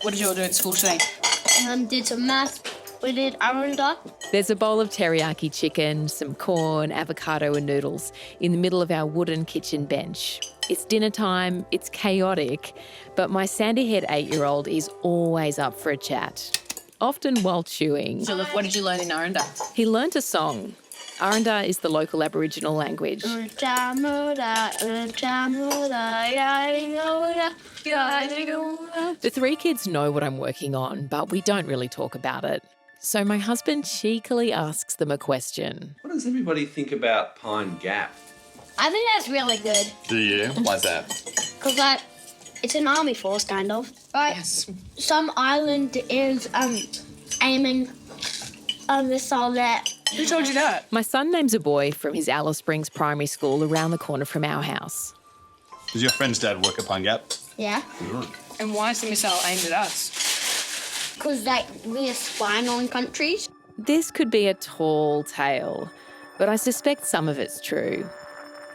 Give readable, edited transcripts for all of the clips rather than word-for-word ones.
What did you all do at school today? Did some maths. We did Arunda. There's a bowl of teriyaki chicken, some corn, avocado and noodles in the middle of our wooden kitchen bench. It's dinner time, it's chaotic, but my sandy-haired 8-year-old is always up for a chat, often while chewing. So, look, what did you learn in Arunda? He learnt a song. Arunda is the local Aboriginal language. The three kids know what I'm working on, but we don't really talk about it. So my husband cheekily asks them a question. What does everybody think about Pine Gap? I think that's really good. Do you? Why's that? Because, it's an army force, kind of. Right? Yes. Some island is, aiming a missile there. Who told you that? My son names a boy from his Alice Springs primary school around the corner from our house. Does your friend's dad work at Pine Gap? Yeah. And why is the missile aimed at us? Because, we're spying on countries. This could be a tall tale, but I suspect some of it's true.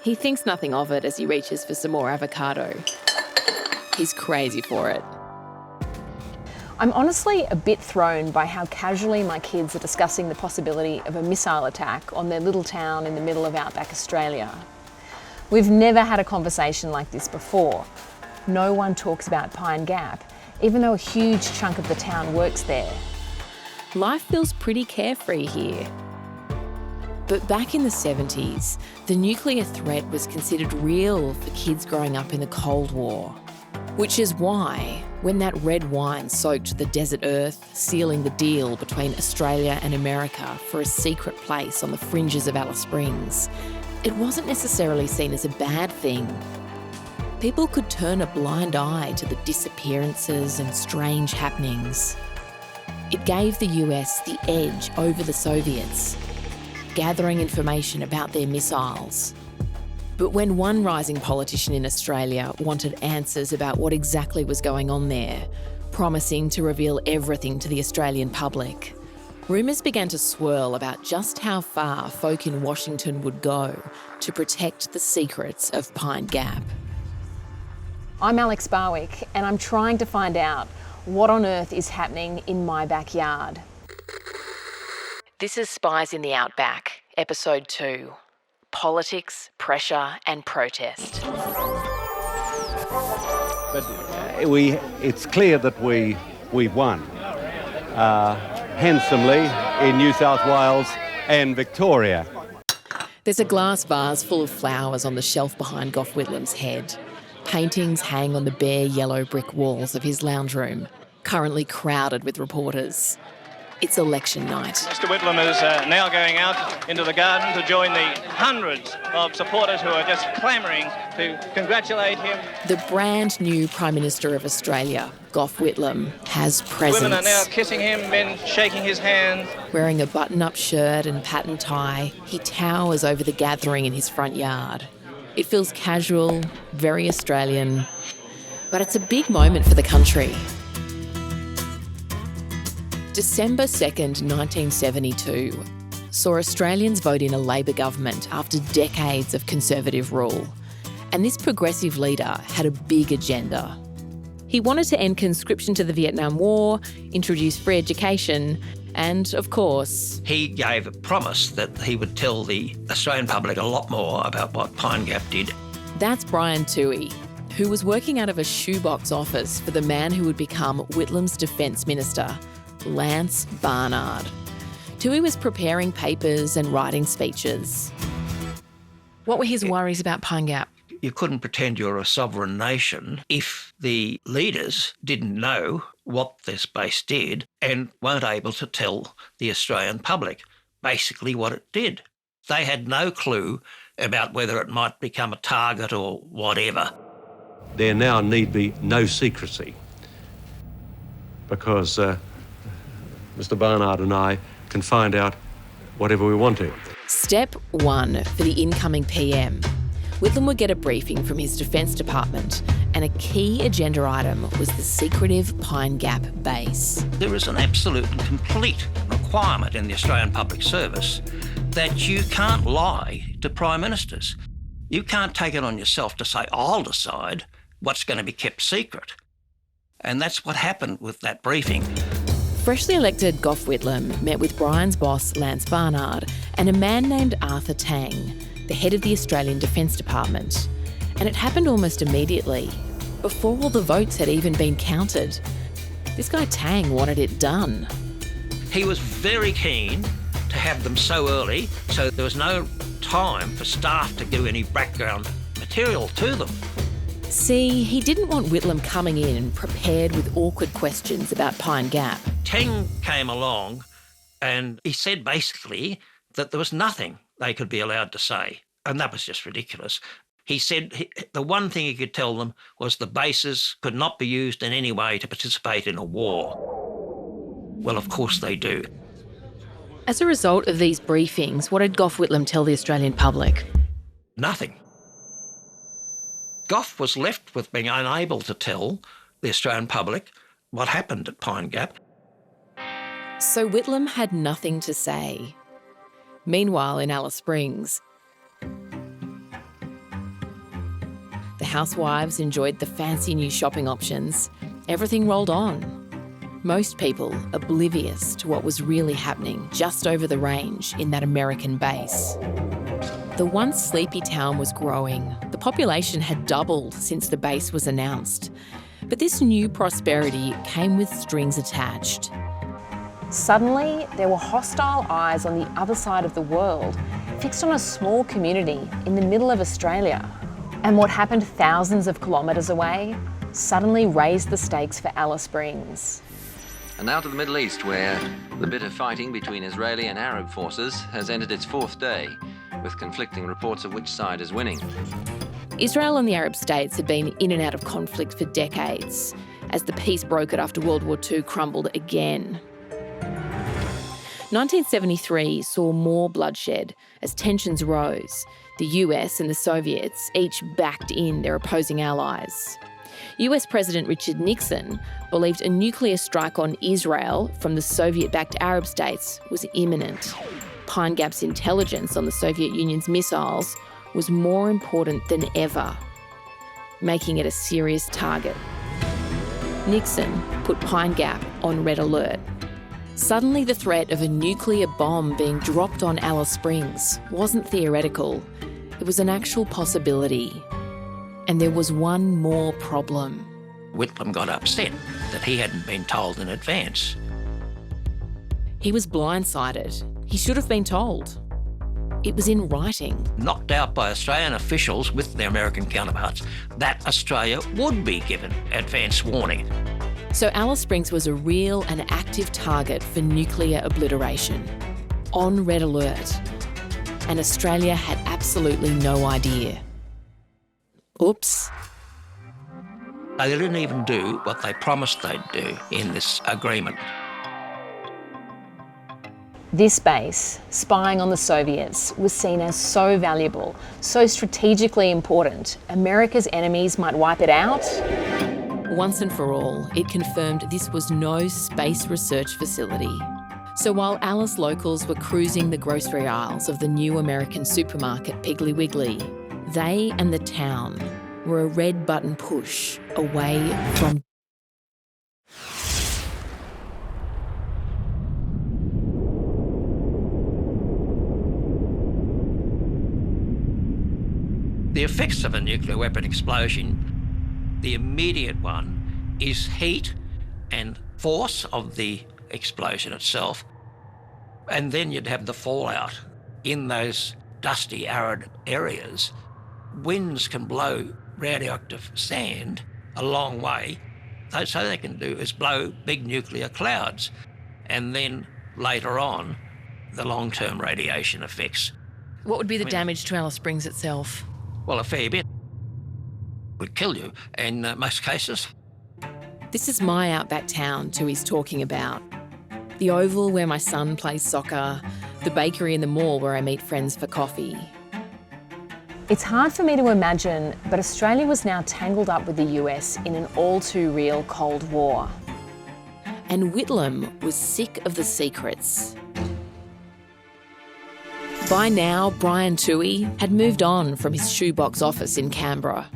He thinks nothing of it as he reaches for some more avocado. He's crazy for it. I'm honestly a bit thrown by how casually my kids are discussing the possibility of a missile attack on their little town in the middle of Outback Australia. We've never had a conversation like this before. No one talks about Pine Gap, even though a huge chunk of the town works there. Life feels pretty carefree here. But back in the 70s, the nuclear threat was considered real for kids growing up in the Cold War. Which is why, when that red wine soaked the desert earth, sealing the deal between Australia and America for a secret place on the fringes of Alice Springs, it wasn't necessarily seen as a bad thing. People could turn a blind eye to the disappearances and strange happenings. It gave the US the edge over the Soviets, gathering information about their missiles. But when one rising politician in Australia wanted answers about what exactly was going on there, promising to reveal everything to the Australian public, rumours began to swirl about just how far folk in Washington would go to protect the secrets of Pine Gap. I'm Alex Barwick, and I'm trying to find out what on earth is happening in my backyard. This is Spies in the Outback, Episode 2. Politics, pressure and protest. But it's clear that we've won handsomely in New South Wales and Victoria. There's a glass vase full of flowers on the shelf behind Gough Whitlam's head. Paintings hang on the bare yellow brick walls of his lounge room, currently crowded with reporters. It's election night. Mr Whitlam is now going out into the garden to join the hundreds of supporters who are just clamouring to congratulate him. The brand new Prime Minister of Australia, Gough Whitlam, has presence. Women are now kissing him, men shaking his hand. Wearing a button-up shirt and patterned tie, he towers over the gathering in his front yard. It feels casual, very Australian, but it's a big moment for the country. December 2nd, 1972, saw Australians vote in a Labor government after decades of Conservative rule. And this progressive leader had a big agenda. He wanted to end conscription to the Vietnam War, introduce free education, and, of course, he gave a promise that he would tell the Australian public a lot more about what Pine Gap did. That's Brian Toohey, who was working out of a shoebox office for the man who would become Whitlam's Defence Minister, Lance Barnard. Toohey was preparing papers and writing speeches. What were his worries about Pine Gap? You couldn't pretend you're a sovereign nation if the leaders didn't know what this base did and weren't able to tell the Australian public basically what it did. They had no clue about whether it might become a target or whatever. There now need be no secrecy because Mr Barnard and I can find out whatever we want to. Step 1 for the incoming PM. Whitlam would get a briefing from his Defence Department, and a key agenda item was the secretive Pine Gap base. There is an absolute and complete requirement in the Australian Public Service that you can't lie to Prime Ministers. You can't take it on yourself to say, I'll decide what's going to be kept secret. And that's what happened with that briefing. Freshly elected Gough Whitlam met with Brian's boss, Lance Barnard, and a man named Arthur Tang, the head of the Australian Defence Department. And it happened almost immediately, before all the votes had even been counted. This guy Tang wanted it done. He was very keen to have them so early, so there was no time for staff to do any background material to them. See, he didn't want Whitlam coming in prepared with awkward questions about Pine Gap. Tang came along and he said basically that there was nothing they could be allowed to say, and that was just ridiculous. He said the one thing he could tell them was the bases could not be used in any way to participate in a war. Well, of course they do. As a result of these briefings, what did Gough Whitlam tell the Australian public? Nothing. Gough was left with being unable to tell the Australian public what happened at Pine Gap. So Whitlam had nothing to say. Meanwhile, in Alice Springs, the housewives enjoyed the fancy new shopping options. Everything rolled on. Most people oblivious to what was really happening just over the range in that American base. The once sleepy town was growing. The population had doubled since the base was announced. But this new prosperity came with strings attached. Suddenly, there were hostile eyes on the other side of the world, fixed on a small community in the middle of Australia. And what happened thousands of kilometres away suddenly raised the stakes for Alice Springs. And now to the Middle East, where the bitter fighting between Israeli and Arab forces has entered its fourth day, with conflicting reports of which side is winning. Israel and the Arab states had been in and out of conflict for decades, as the peace brokered after World War II crumbled again. 1973 saw more bloodshed as tensions rose. The US and the Soviets each backed in their opposing allies. US President Richard Nixon believed a nuclear strike on Israel from the Soviet-backed Arab states was imminent. Pine Gap's intelligence on the Soviet Union's missiles was more important than ever, making it a serious target. Nixon put Pine Gap on red alert. Suddenly the threat of a nuclear bomb being dropped on Alice Springs wasn't theoretical, it was an actual possibility. And there was one more problem. Whitlam got upset that he hadn't been told in advance. He was blindsided. He should have been told. It was in writing. Knocked out by Australian officials with their American counterparts that Australia would be given advance warning. So Alice Springs was a real and active target for nuclear obliteration. On red alert. And Australia had absolutely no idea. Oops. They didn't even do what they promised they'd do in this agreement. This base, spying on the Soviets, was seen as so valuable, so strategically important, America's enemies might wipe it out. Once and for all, it confirmed this was no space research facility. So while Alice locals were cruising the grocery aisles of the new American supermarket Piggly Wiggly, they and the town were a red button push away from. The effects of a nuclear weapon explosion, the immediate one is heat and force of the explosion itself, and then you'd have the fallout in those dusty, arid areas. Winds can blow radioactive sand a long way, so they can do is blow big nuclear clouds, and then later on, the long-term radiation effects. What would be the damage to Alice Springs itself? Well, a fair bit. Would kill you in most cases. This is my outback town Tui's talking about. The oval where my son plays soccer, the bakery and the mall where I meet friends for coffee. It's hard for me to imagine, but Australia was now tangled up with the US in an all-too-real Cold War. And Whitlam was sick of the secrets. By now, Brian Tui had moved on from his shoebox office in Canberra.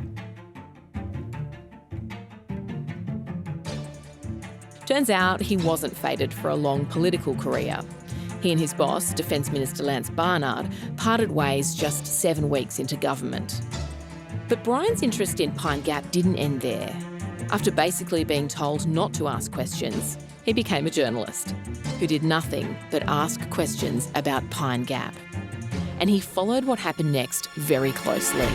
Turns out he wasn't fated for a long political career. He and his boss, Defence Minister Lance Barnard, parted ways just 7 weeks into government. But Brian's interest in Pine Gap didn't end there. After basically being told not to ask questions, he became a journalist who did nothing but ask questions about Pine Gap. And he followed what happened next very closely.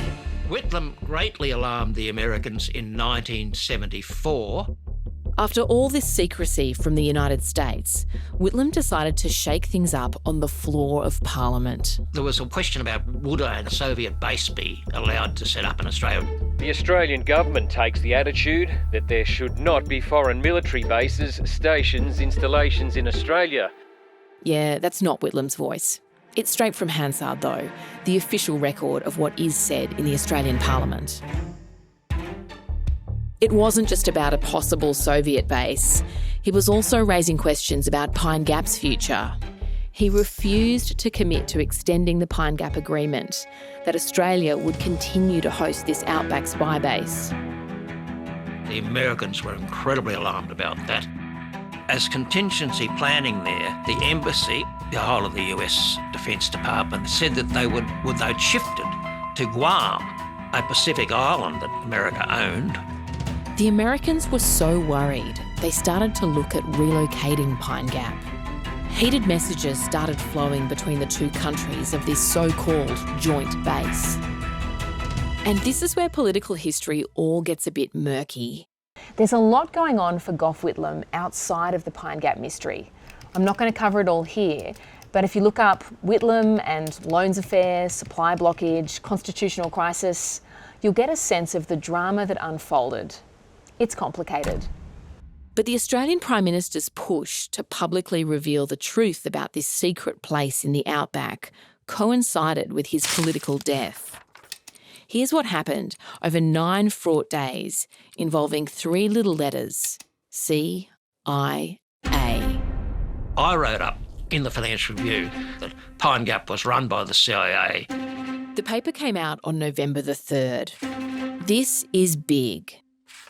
Whitlam greatly alarmed the Americans in 1974. After all this secrecy from the United States, Whitlam decided to shake things up on the floor of Parliament. There was a question about would a Soviet base be allowed to set up in Australia. The Australian government takes the attitude that there should not be foreign military bases, stations, installations in Australia. Yeah, that's not Whitlam's voice. It's straight from Hansard, though, the official record of what is said in the Australian Parliament. It wasn't just about a possible Soviet base. He was also raising questions about Pine Gap's future. He refused to commit to extending the Pine Gap Agreement, that Australia would continue to host this Outback spy base. The Americans were incredibly alarmed about that. As contingency planning there, the embassy, the whole of the US Defence Department, said that they'd shifted to Guam, a Pacific island that America owned. The Americans were so worried, they started to look at relocating Pine Gap. Heated messages started flowing between the two countries of this so-called joint base. And this is where political history all gets a bit murky. There's a lot going on for Gough Whitlam outside of the Pine Gap mystery. I'm not going to cover it all here, but if you look up Whitlam and loans affairs, supply blockage, constitutional crisis, you'll get a sense of the drama that unfolded. It's complicated. But the Australian Prime Minister's push to publicly reveal the truth about this secret place in the Outback coincided with his political death. Here's what happened over 9 fraught days involving 3 little letters, CIA. I wrote up in the Financial Review that Pine Gap was run by the CIA. The paper came out on November the 3rd. This is big.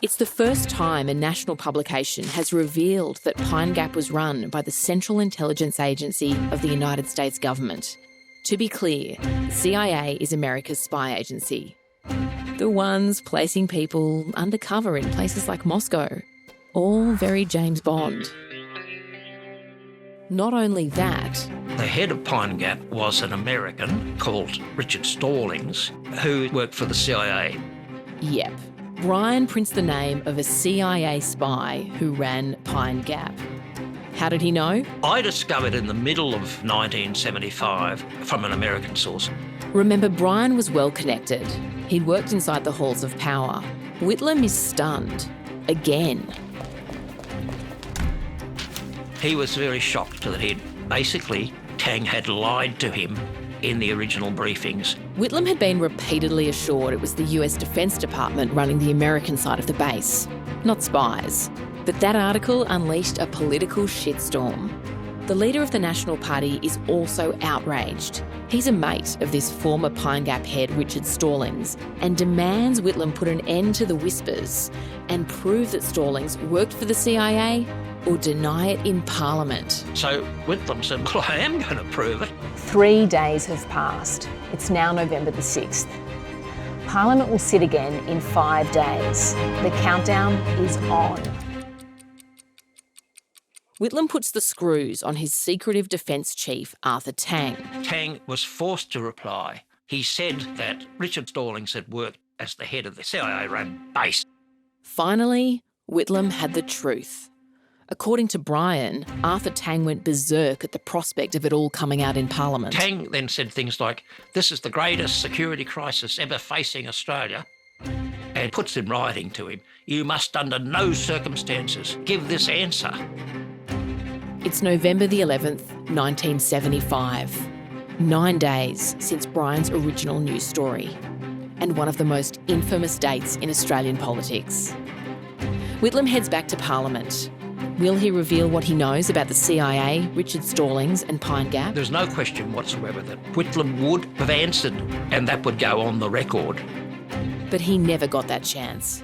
It's the first time a national publication has revealed that Pine Gap was run by the Central Intelligence Agency of the United States government. To be clear, the CIA is America's spy agency. The ones placing people undercover in places like Moscow. All very James Bond. Not only that, the head of Pine Gap was an American called Richard Stallings, who worked for the CIA. Yep. Brian prints the name of a CIA spy who ran Pine Gap. How did he know? I discovered in the middle of 1975 from an American source. Remember, Brian was well connected. He'd worked inside the halls of power. Whitlam is stunned. Again. He was very shocked that Tang had lied to him in the original briefings. Whitlam had been repeatedly assured it was the US Defence Department running the American side of the base, not Spies. But that article unleashed a political shitstorm. The leader of the National Party is also outraged. He's a mate of this former Pine Gap head, Richard Stallings, and demands Whitlam put an end to the whispers and prove that Stallings worked for the CIA or deny it in Parliament. So Whitlam said, well, I am going to prove it. 3 days have passed. It's now November the 6th. Parliament will sit again in 5 days. The countdown is on. Whitlam puts the screws on his secretive defence chief, Arthur Tang. Tang was forced to reply. He said that Richard Stallings had worked as the head of the CIA-run base. Finally, Whitlam had the truth. According to Brian, Arthur Tang went berserk at the prospect of it all coming out in Parliament. Tang then said things like, this is the greatest security crisis ever facing Australia, and puts in writing to him, you must under no circumstances give this answer. It's November the 11th, 1975. 9 days since Brian's original news story, and one of the most infamous dates in Australian politics. Whitlam heads back to Parliament. Will he reveal what he knows about the CIA, Richard Stallings and Pine Gap? There's no question whatsoever that Whitlam would have answered, and that would go on the record. But he never got that chance.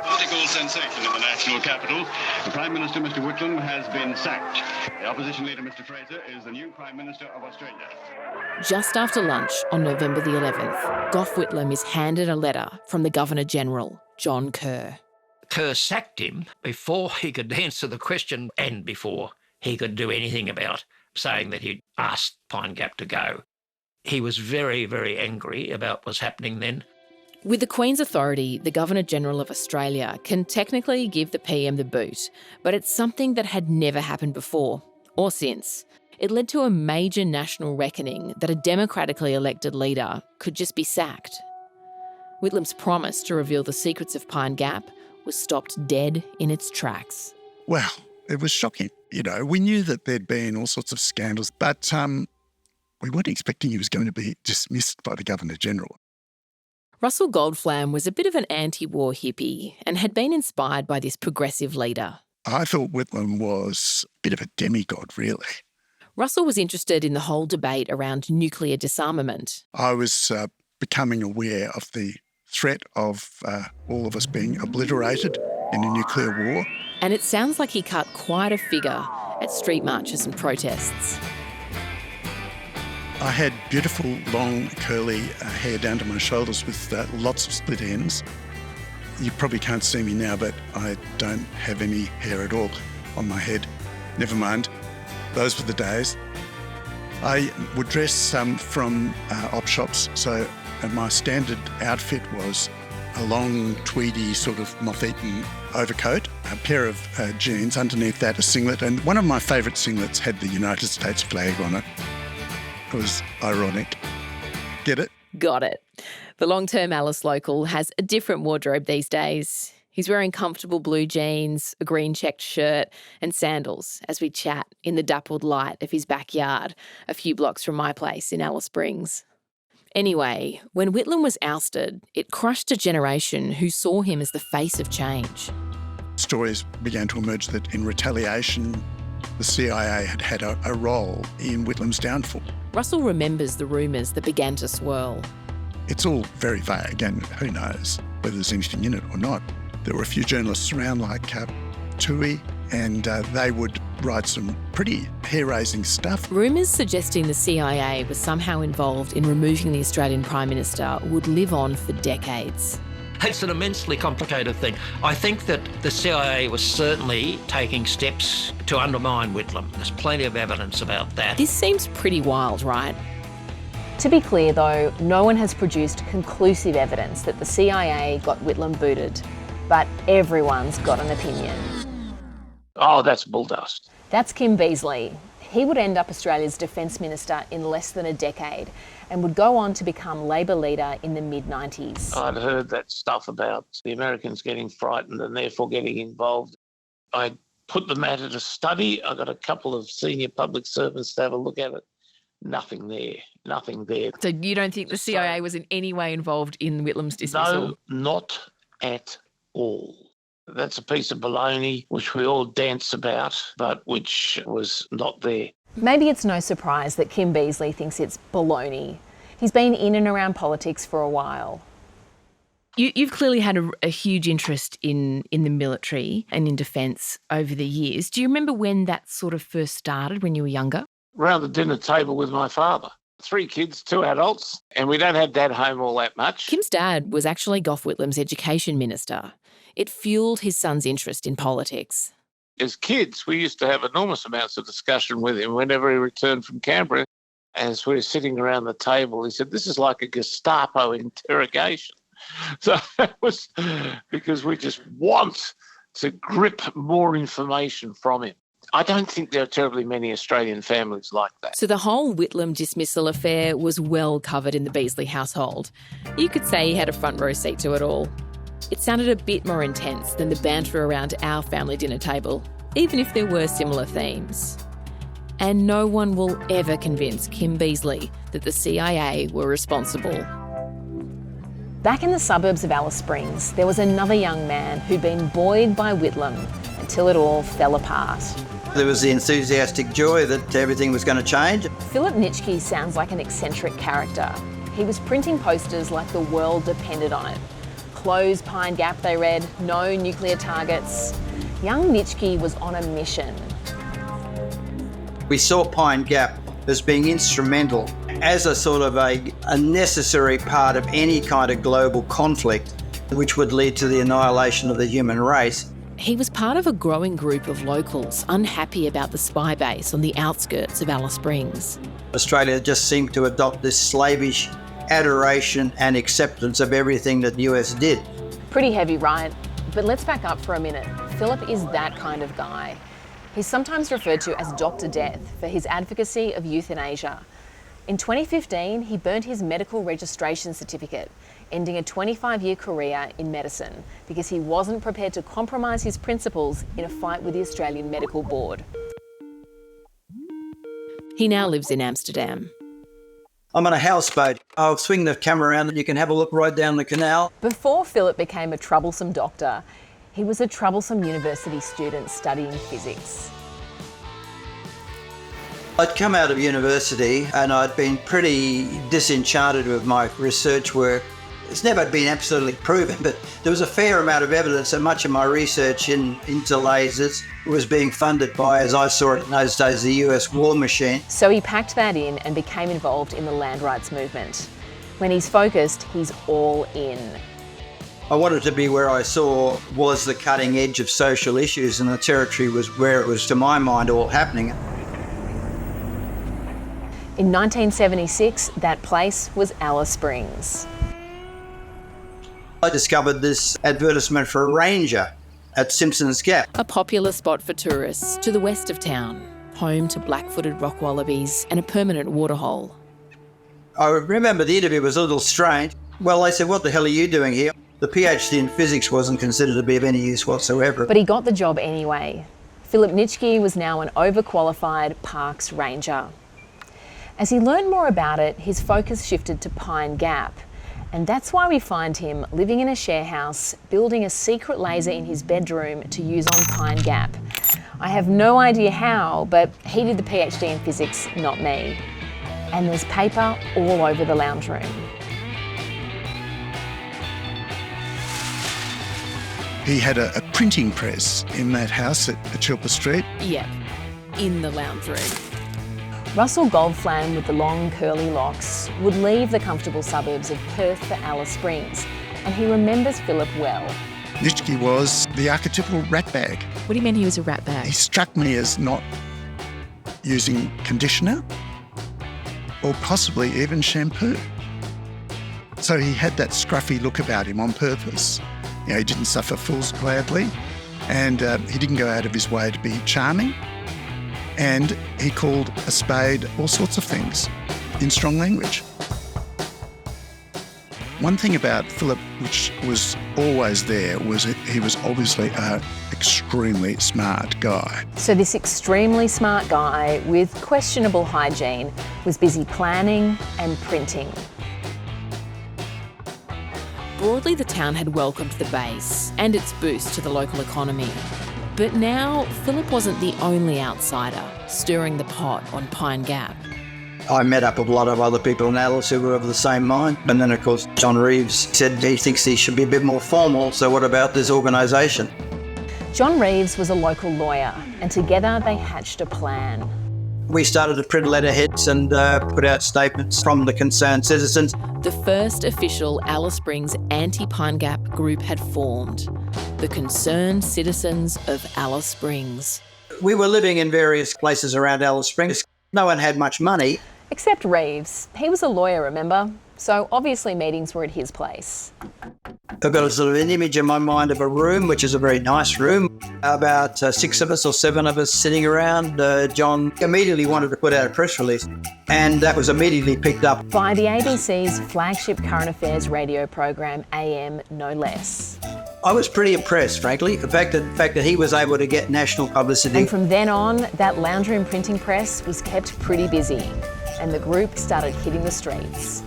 Political sensation in the national capital. The Prime Minister, Mr. Whitlam, has been sacked. The opposition leader, Mr. Fraser, is the new Prime Minister of Australia. Just after lunch on November the 11th, Gough Whitlam is handed a letter from the Governor-General, John Kerr. Kerr sacked him before he could answer the question and before he could do anything about saying that he'd asked Pine Gap to go. He was very, very angry about what was happening then. With the Queen's authority, the Governor-General of Australia can technically give the PM the boot, but it's something that had never happened before, or since. It led to a major national reckoning that a democratically elected leader could just be sacked. Whitlam's promise to reveal the secrets of Pine Gap was stopped dead in its tracks. Well, it was shocking. You know, we knew that there'd been all sorts of scandals, but we weren't expecting he was going to be dismissed by the Governor-General. Russell Goldflam was a bit of an anti-war hippie and had been inspired by this progressive leader. I thought Whitlam was a bit of a demigod, really. Russell was interested in the whole debate around nuclear disarmament. I was becoming aware of the threat of all of us being obliterated in a nuclear war. And it sounds like he cut quite a figure at street marches and protests. I had beautiful, long, curly hair down to my shoulders with lots of split ends. You probably can't see me now, but I don't have any hair at all on my head. Never mind. Those were the days. I would dress from op shops, so my standard outfit was a long, tweedy, sort of moth-eaten overcoat, a pair of jeans, underneath that a singlet, and one of my favourite singlets had the United States flag on it. It was ironic. Get it? Got it. The long-term Alice local has a different wardrobe these days. He's wearing comfortable blue jeans, a green checked shirt and sandals as we chat in the dappled light of his backyard, a few blocks from my place in Alice Springs. Anyway, when Whitlam was ousted, it crushed a generation who saw him as the face of change. Stories began to emerge that in retaliation, the CIA had had a role in Whitlam's downfall. Russell remembers the rumours that began to swirl. It's all very vague, and who knows whether there's anything in it or not. There were a few journalists around like Tui, and they would write some pretty hair-raising stuff. Rumours suggesting the CIA was somehow involved in removing the Australian Prime Minister would live on for decades. It's an immensely complicated thing. I think that the CIA was certainly taking steps to undermine Whitlam. There's plenty of evidence about that. This seems pretty wild, right? To be clear though, no one has produced conclusive evidence that the CIA got Whitlam booted, but everyone's got an opinion. Oh, that's bulldust. That's Kim Beazley. He would end up Australia's Defence Minister in less than a decade and would go on to become Labor leader in the mid-90s. I'd heard that stuff about the Americans getting frightened and therefore getting involved. I put the matter to study. I got a couple of senior public servants to have a look at it. Nothing there. So you don't think the CIA was in any way involved in Whitlam's dismissal? No, not at all. That's a piece of baloney which we all dance about, but which was not there. Maybe it's no surprise that Kim Beazley thinks it's baloney. He's been in and around politics for a while. You've clearly had a huge interest in the military and in defence over the years. Do you remember when that sort of first started, when you were younger? Round the dinner table with my father. 3 kids, 2 adults, and we don't have Dad home all that much. Kim's dad was actually Gough Whitlam's education minister. It fuelled his son's interest in politics. As kids, we used to have enormous amounts of discussion with him whenever he returned from Canberra. As we were sitting around the table, he said, "This is like a Gestapo interrogation." So that was because we just want to grip more information from him. I don't think there are terribly many Australian families like that. So the whole Whitlam dismissal affair was well covered in the Beazley household. You could say he had a front row seat to it all. It sounded a bit more intense than the banter around our family dinner table, even if there were similar themes. And no one will ever convince Kim Beazley that the CIA were responsible. Back in the suburbs of Alice Springs, there was another young man who'd been buoyed by Whitlam until it all fell apart. There was the enthusiastic joy that everything was going to change. Philip Nitschke sounds like an eccentric character. He was printing posters like the world depended on it, Close Pine Gap, they read. No nuclear targets. Young Nitschke was on a mission. We saw Pine Gap as being instrumental as a sort of a necessary part of any kind of global conflict which would lead to the annihilation of the human race. He was part of a growing group of locals unhappy about the spy base on the outskirts of Alice Springs. Australia just seemed to adopt this slavish adoration and acceptance of everything that the US did. Pretty heavy, right? But let's back up for a minute. Philip is that kind of guy. He's sometimes referred to as Dr. Death for his advocacy of euthanasia. In 2015, he burnt his medical registration certificate, ending a 25-year career in medicine because he wasn't prepared to compromise his principles in a fight with the Australian Medical Board. He now lives in Amsterdam. I'm on a houseboat. I'll swing the camera around and you can have a look right down the canal. Before Philip became a troublesome doctor, he was a troublesome university student studying physics. I'd come out of university and I'd been pretty disenchanted with my research work. It's never been absolutely proven, but there was a fair amount of evidence that much of my research into lasers was being funded by, as I saw it in those days, the US war machine. So he packed that in and became involved in the land rights movement. When he's focused, he's all in. I wanted to be where I saw was the cutting edge of social issues, and the Territory was where it was, to my mind, all happening. In 1976, that place was Alice Springs. I discovered this advertisement for a ranger at Simpson's Gap. A popular spot for tourists to the west of town, home to black-footed rock wallabies and a permanent waterhole. I remember the interview was a little strange. Well, they said, "What the hell are you doing here?" The PhD in physics wasn't considered to be of any use whatsoever. But he got the job anyway. Philip Nitschke was now an overqualified parks ranger. As he learned more about it, his focus shifted to Pine Gap. And that's why we find him living in a share house, building a secret laser in his bedroom to use on Pine Gap. I have no idea how, but he did the PhD in physics, not me. And there's paper all over the lounge room. He had a printing press in that house at Chilpa Street. Yep, in the lounge room. Russell Goldflam, with the long curly locks, would leave the comfortable suburbs of Perth for Alice Springs, and he remembers Philip well. Nitschke was the archetypal ratbag. What do you mean he was a ratbag? He struck me as not using conditioner or possibly even shampoo. So he had that scruffy look about him on purpose. You know, he didn't suffer fools gladly, and he didn't go out of his way to be charming. And he called a spade all sorts of things in strong language. One thing about Philip, which was always there, was that he was obviously an extremely smart guy. So this extremely smart guy with questionable hygiene was busy planning and printing. Broadly, the town had welcomed the base and its boost to the local economy. But now, Philip wasn't the only outsider stirring the pot on Pine Gap. I met up with a lot of other people in Alice who were of the same mind. And then, of course, John Reeves said he thinks he should be a bit more formal, so what about this organisation? John Reeves was a local lawyer, and together they hatched a plan. We started to print letterheads and put out statements from the concerned citizens. The first official Alice Springs anti-Pine Gap group had formed, the Concerned Citizens of Alice Springs. We were living in various places around Alice Springs. No one had much money. Except Reeves. He was a lawyer, remember? So obviously meetings were at his place. I've got a sort of an image in my mind of a room, which is a very nice room. About 6 of us or 7 of us sitting around. John immediately wanted to put out a press release, and that was immediately picked up by the ABC's flagship current affairs radio program, AM No Less. I was pretty impressed, frankly, the fact that he was able to get national publicity. And from then on, that lounge room printing press was kept pretty busy, and the group started hitting the streets.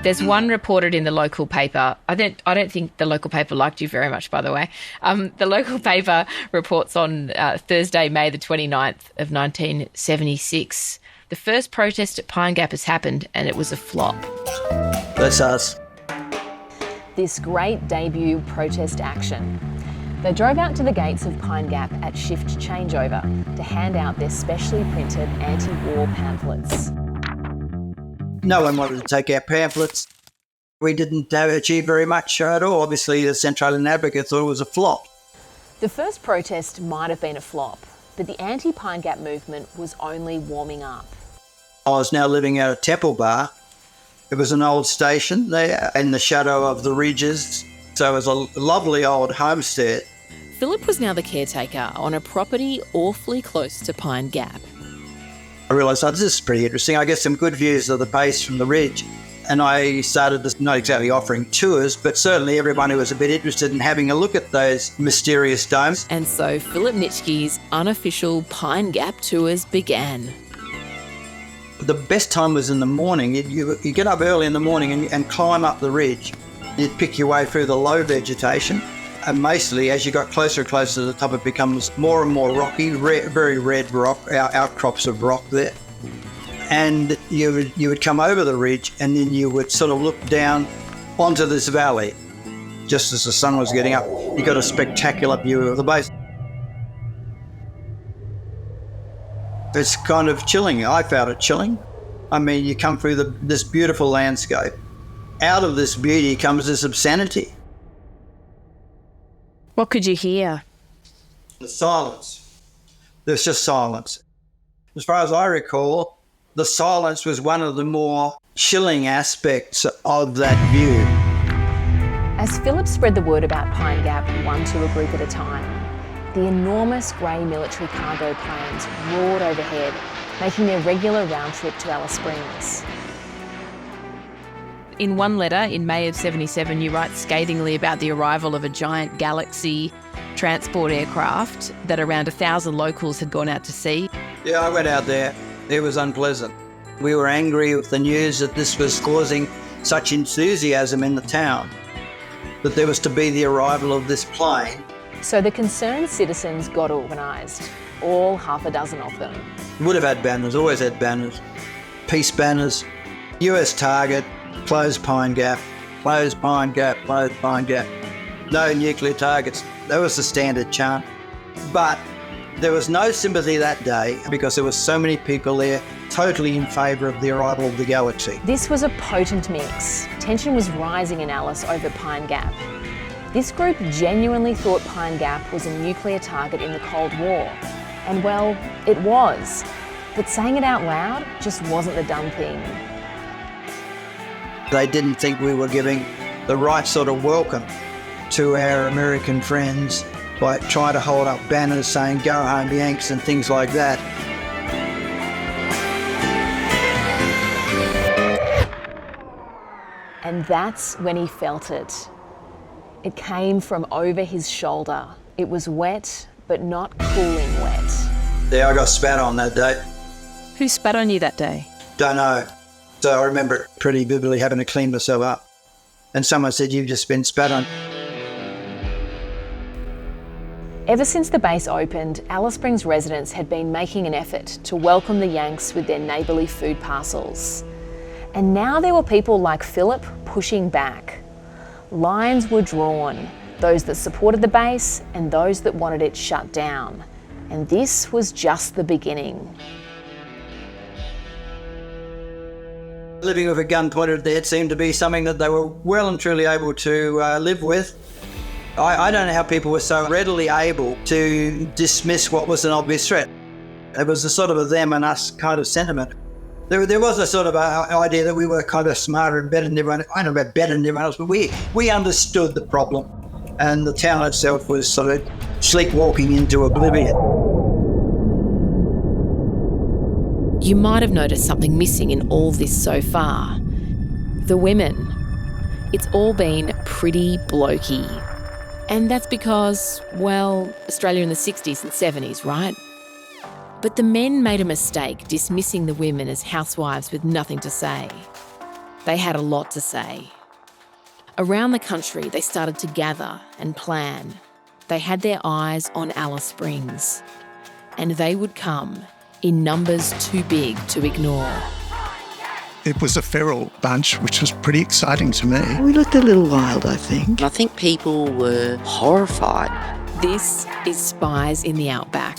There's one reported in the local paper. I don't think the local paper liked you very much, by the way. The local paper reports on Thursday, May the 29th of 1976. The first protest at Pine Gap has happened, and it was a flop. That's us. this great debut protest action. They drove out to the gates of Pine Gap at shift changeover to hand out their specially printed anti-war pamphlets. No one wanted to take our pamphlets. We didn't achieve very much at all. Obviously, the Central Advocate thought it was a flop. The first protest might have been a flop, but the anti-Pine Gap movement was only warming up. I was now living out of Temple Bar. It was an old station there in the shadow of the ridges, so it was a lovely old homestead. Philip was now the caretaker on a property awfully close to Pine Gap. I realised, this is pretty interesting. I get some good views of the base from the ridge. And I started, not exactly offering tours, but certainly everyone who was a bit interested in having a look at those mysterious domes. And so Philip Nitschke's unofficial Pine Gap tours began. The best time was in the morning. You get up early in the morning and climb up the ridge. You'd pick your way through the low vegetation. And mostly, as you got closer and closer to the top, it becomes more and more rocky, very red rock, outcrops of rock there. And you would come over the ridge and then you would sort of look down onto this valley. Just as the sun was getting up, you got a spectacular view of the base. It's kind of chilling. I found it chilling. I mean, you come through this beautiful landscape. Out of this beauty comes this obscenity. What could you hear? The silence. There's just silence. As far as I recall, the silence was one of the more chilling aspects of that view. As Philip spread the word about Pine Gap one to a group at a time, the enormous grey military cargo planes roared overhead, making their regular round trip to Alice Springs. In one letter in May of 77, you write scathingly about the arrival of a giant Galaxy transport aircraft that around 1,000 locals had gone out to see. Yeah, I went out there. It was unpleasant. We were angry with the news that this was causing such enthusiasm in the town, that there was to be the arrival of this plane. So the concerned citizens got organised, all half a dozen of them. Would have had banners, always had banners. Peace banners, US target, close Pine Gap, close Pine Gap, close Pine Gap. No nuclear targets. That was the standard chant. But there was no sympathy that day because there were so many people there totally in favour of the arrival of the Galaxy. This was a potent mix. Tension was rising in Alice over Pine Gap. This group genuinely thought Pine Gap was a nuclear target in the Cold War. And well, it was. But saying it out loud just wasn't the done thing. They didn't think we were giving the right sort of welcome to our American friends by trying to hold up banners saying "Go home, Yanks" and things like that. And that's when he felt it. It came from over his shoulder. It was wet, but not cooling wet. Yeah, I got spat on that day. Who spat on you that day? Don't know. So I remember pretty vividly having to clean myself up. And someone said, "You've just been spat on." Ever since the base opened, Alice Springs residents had been making an effort to welcome the Yanks with their neighbourly food parcels. And now there were people like Philip pushing back. Lines were drawn, those that supported the base and those that wanted it shut down. And this was just the beginning. Living with a gun pointed at their head seemed to be something that they were well and truly able to live with. I don't know how people were so readily able to dismiss what was an obvious threat. It was a sort of a them and us kind of sentiment. There was a sort of idea that we were kind of smarter and better than everyone. I don't know about better than everyone else, but we understood the problem. And the town itself was sort of sleepwalking into oblivion. You might have noticed something missing in all this so far. The women. It's all been pretty blokey. And that's because, well, Australia in the 60s and 70s, right? But the men made a mistake dismissing the women as housewives with nothing to say. They had a lot to say. Around the country, they started to gather and plan. They had their eyes on Alice Springs. And they would come in numbers too big to ignore. It was a feral bunch, which was pretty exciting to me. We looked a little wild, I think. I think people were horrified. This is Spies in the Outback.